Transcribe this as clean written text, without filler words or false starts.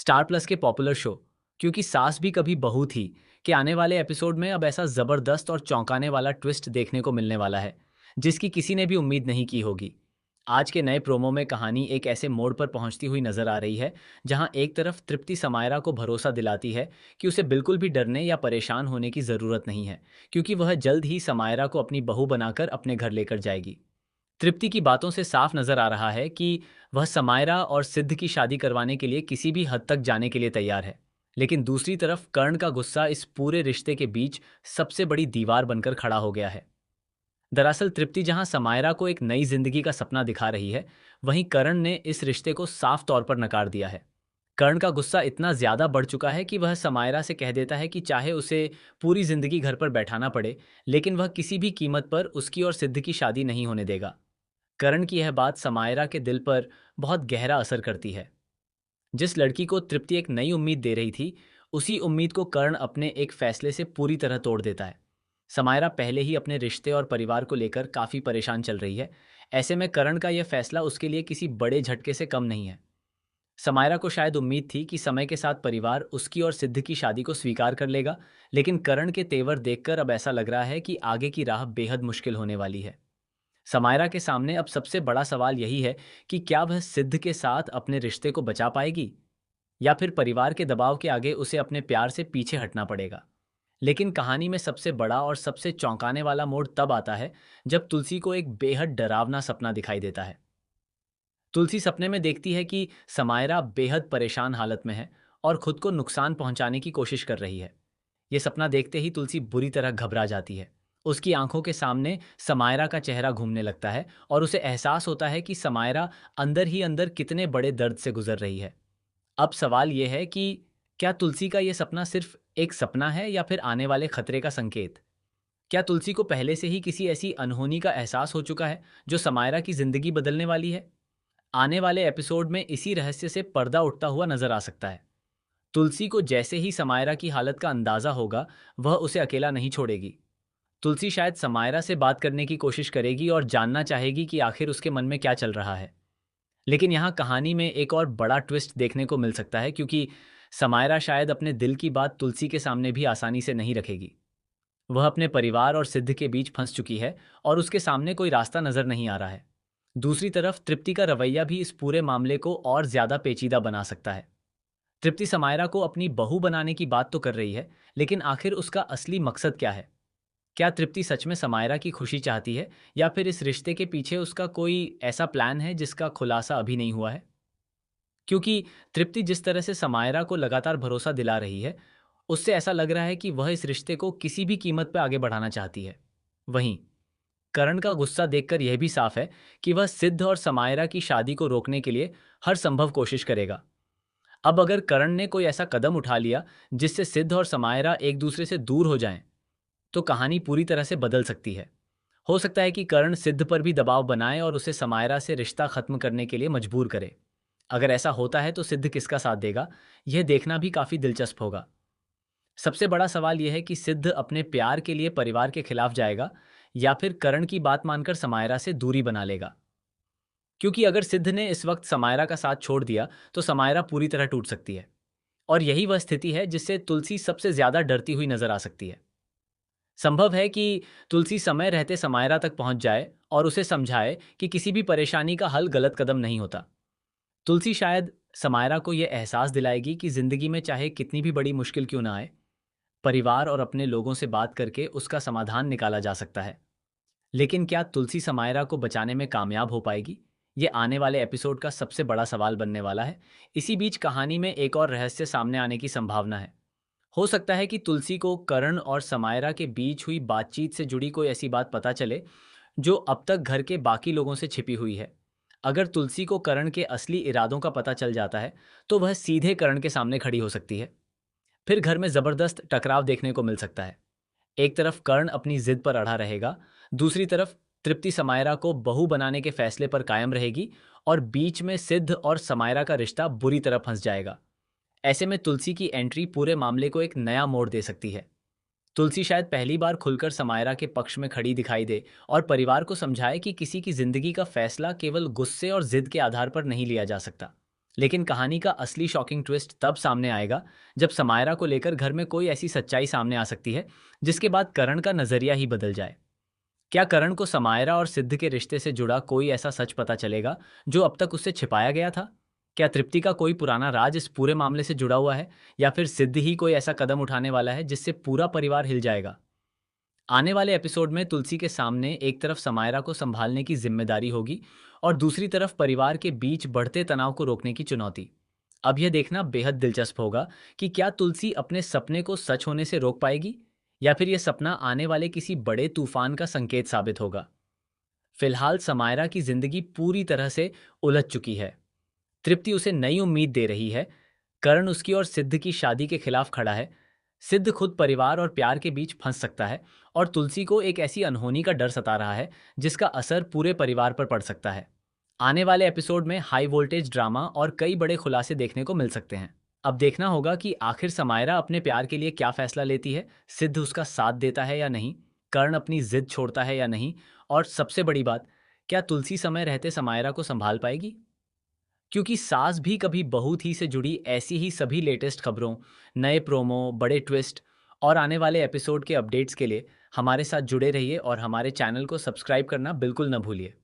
Star plus के popular show क्योंकि सास भी कभी बहू थी कि आने वाले एपिसोड में अब ऐसा जबरदस्त और चौंकाने वाला ट्विस्ट देखने को मिलने वाला है जिसकी किसी ने भी उम्मीद नहीं की होगी। आज के नए प्रोमो में कहानी एक ऐसे मोड़ पर पहुंचती हुई नजर आ रही है जहां एक तरफ तृप्ति समायरा को भरोसा दिलाती है कि उसे बिल्कुल भी डरने या परेशान होने की जरूरत नहीं है, क्योंकि वह जल्द ही समायरा को अपनी बहू बनाकर अपने घर लेकर जाएगी। तृप्ति की बातों से साफ नजर आ रहा है कि वह समायरा और सिद्ध की शादी करवाने के लिए किसी भी हद तक जाने के लिए तैयार है। लेकिन दूसरी तरफ कर्ण का गुस्सा इस पूरे रिश्ते के बीच सबसे बड़ी दीवार बनकर खड़ा हो गया है। दरअसल तृप्ति जहां समायरा को एक नई जिंदगी का सपना दिखा रही है, वहीं कर्ण ने इस रिश्ते को साफ तौर पर नकार दिया है। कर्ण का गुस्सा इतना ज्यादा बढ़ चुका है कि वह समायरा से कह देता है कि चाहे उसे पूरी जिंदगी घर पर बैठाना पड़े, लेकिन वह किसी भी कीमत पर उसकी और सिद्ध की शादी नहीं होने देगा। करण की यह बात समायरा के दिल पर बहुत गहरा असर करती है। जिस लड़की को तृप्ति एक नई उम्मीद दे रही थी, उसी उम्मीद को कर्ण अपने एक फैसले से पूरी तरह तोड़ देता है। समायरा पहले ही अपने रिश्ते और परिवार को लेकर काफी परेशान चल रही है। ऐसे में करण का यह फैसला उसके लिए किसी बड़े झटके से कम नहीं है। समायरा को शायद उम्मीद थी कि समय के साथ परिवार उसकी और सिद्ध की शादी को स्वीकार कर लेगा, लेकिन करण के तेवर देखकर अब ऐसा लग रहा है कि आगे की राह बेहद मुश्किल होने वाली है। समायरा के सामने अब सबसे बड़ा सवाल यही है कि क्या वह सिद्ध के साथ अपने रिश्ते को बचा पाएगी, या फिर परिवार के दबाव के आगे उसे अपने प्यार से पीछे हटना पड़ेगा। लेकिन कहानी में सबसे बड़ा और सबसे चौंकाने वाला मोड़ तब आता है जब तुलसी को एक बेहद डरावना सपना दिखाई देता है। तुलसी सपने में देखती है कि समायरा बेहद परेशान हालत में है और खुद को नुकसान पहुंचाने की कोशिश कर रही है। ये सपना देखते ही तुलसी बुरी तरह घबरा जाती है। उसकी आंखों के सामने समायरा का चेहरा घूमने लगता है और उसे एहसास होता है कि समायरा अंदर ही अंदर कितने बड़े दर्द से गुजर रही है। अब सवाल यह है कि क्या तुलसी का यह सपना सिर्फ एक सपना है या फिर आने वाले खतरे का संकेत? क्या तुलसी को पहले से ही किसी ऐसी अनहोनी का एहसास हो चुका है जो समायरा की जिंदगी बदलने वाली है? आने वाले एपिसोड में इसी रहस्य से पर्दा उठता हुआ नजर आ सकता है। तुलसी को जैसे ही समायरा की हालत का अंदाजा होगा, वह उसे अकेला नहीं छोड़ेगी। तुलसी शायद समायरा से बात करने की कोशिश करेगी और जानना चाहेगी कि आखिर उसके मन में क्या चल रहा है। लेकिन यहाँ कहानी में एक और बड़ा ट्विस्ट देखने को मिल सकता है, क्योंकि समायरा शायद अपने दिल की बात तुलसी के सामने भी आसानी से नहीं रखेगी। वह अपने परिवार और सिद्ध के बीच फंस चुकी है और उसके सामने कोई रास्ता नजर नहीं आ रहा है। दूसरी तरफ तृप्ति का रवैया भी इस पूरे मामले को और ज्यादा पेचीदा बना सकता है। तृप्ति समायरा को अपनी बहू बनाने की बात तो कर रही है, लेकिन आखिर उसका असली मकसद क्या है? क्या तृप्ति सच में समायरा की खुशी चाहती है, या फिर इस रिश्ते के पीछे उसका कोई ऐसा प्लान है जिसका खुलासा अभी नहीं हुआ है? क्योंकि तृप्ति जिस तरह से समायरा को लगातार भरोसा दिला रही है, उससे ऐसा लग रहा है कि वह इस रिश्ते को किसी भी कीमत पर आगे बढ़ाना चाहती है। वहीं करण का गुस्सा देखकर यह भी साफ है कि वह सिद्ध और समायरा की शादी को रोकने के लिए हर संभव कोशिश करेगा। अब अगर करण ने कोई ऐसा कदम उठा लिया जिससे सिद्ध और समायरा एक दूसरे से दूर हो जाएं, तो कहानी पूरी तरह से बदल सकती है। हो सकता है कि करण सिद्ध पर भी दबाव बनाए और उसे समायरा से रिश्ता खत्म करने के लिए मजबूर करे। अगर ऐसा होता है तो सिद्ध किसका साथ देगा, यह देखना भी काफी दिलचस्प होगा। सबसे बड़ा सवाल यह है कि सिद्ध अपने प्यार के लिए परिवार के खिलाफ जाएगा या फिर करण की बात मानकर समायरा से दूरी बना लेगा। क्योंकि अगर सिद्ध ने इस वक्त समायरा का साथ छोड़ दिया तो समायरा पूरी तरह टूट सकती है, और यही वह स्थिति है जिससे तुलसी सबसे ज्यादा डरती हुई नजर आ सकती है। संभव है कि तुलसी समय रहते समायरा तक पहुंच जाए और उसे समझाए कि किसी भी परेशानी का हल गलत कदम नहीं होता। तुलसी शायद समायरा को यह एहसास दिलाएगी कि जिंदगी में चाहे कितनी भी बड़ी मुश्किल क्यों ना आए, परिवार और अपने लोगों से बात करके उसका समाधान निकाला जा सकता है। लेकिन क्या तुलसी समायरा को बचाने में कामयाब हो पाएगी? ये आने वाले एपिसोड का सबसे बड़ा सवाल बनने वाला है। इसी बीच कहानी में एक और रहस्य सामने आने की संभावना है। हो सकता है कि तुलसी को करण और समायरा के बीच हुई बातचीत से जुड़ी कोई ऐसी बात पता चले जो अब तक घर के बाकी लोगों से छिपी हुई है। अगर तुलसी को करण के असली इरादों का पता चल जाता है, तो वह सीधे करण के सामने खड़ी हो सकती है। फिर घर में जबरदस्त टकराव देखने को मिल सकता है। एक तरफ कर्ण अपनी जिद पर अड़ा रहेगा, दूसरी तरफ तृप्ति समायरा को बहू बनाने के फैसले पर कायम रहेगी, और बीच में सिद्ध और समायरा का रिश्ता बुरी तरह फंस जाएगा। ऐसे में तुलसी की एंट्री पूरे मामले को एक नया मोड़ दे सकती है। तुलसी शायद पहली बार खुलकर समायरा के पक्ष में खड़ी दिखाई दे और परिवार को समझाए कि किसी की जिंदगी का फैसला केवल गुस्से और जिद के आधार पर नहीं लिया जा सकता। लेकिन कहानी का असली शॉकिंग ट्विस्ट तब सामने आएगा जब समायरा को लेकर घर में कोई ऐसी सच्चाई सामने आ सकती है जिसके बाद करण का नजरिया ही बदल जाए। क्या करण को समायरा और सिद्ध के रिश्ते से जुड़ा कोई ऐसा सच पता चलेगा जो अब तक उससे छिपाया गया था? क्या तृप्ति का कोई पुराना राज इस पूरे मामले से जुड़ा हुआ है, या फिर सिद्ध ही कोई ऐसा कदम उठाने वाला है जिससे पूरा परिवार हिल जाएगा? आने वाले एपिसोड में तुलसी के सामने एक तरफ समायरा को संभालने की जिम्मेदारी होगी और दूसरी तरफ परिवार के बीच बढ़ते तनाव को रोकने की चुनौती। अब यह देखना बेहद दिलचस्प होगा कि क्या तुलसी अपने सपने को सच होने से रोक पाएगी, या फिर यह सपना आने वाले किसी बड़े तूफान का संकेत साबित होगा। फिलहाल समायरा की जिंदगी पूरी तरह से उलझ चुकी है। तृप्ति उसे नई उम्मीद दे रही है, करण उसकी और सिद्ध की शादी के खिलाफ खड़ा है, सिद्ध खुद परिवार और प्यार के बीच फंस सकता है, और तुलसी को एक ऐसी अनहोनी का डर सता रहा है जिसका असर पूरे परिवार पर पड़ सकता है। आने वाले एपिसोड में हाई वोल्टेज ड्रामा और कई बड़े खुलासे देखने को मिल सकते हैं। अब देखना होगा कि आखिर समायरा अपने प्यार के लिए क्या फैसला लेती है, सिद्ध उसका साथ देता है या नहीं, कर्ण अपनी जिद छोड़ता है या नहीं, और सबसे बड़ी बात, क्या तुलसी समय रहते समायरा को संभाल पाएगी? क्योंकि सास भी कभी बहू थी से जुड़ी ऐसी ही सभी लेटेस्ट खबरों, नए प्रोमो, बड़े ट्विस्ट और आने वाले एपिसोड के अपडेट्स के लिए हमारे साथ जुड़े रहिए और हमारे चैनल को सब्सक्राइब करना बिल्कुल न भूलिए।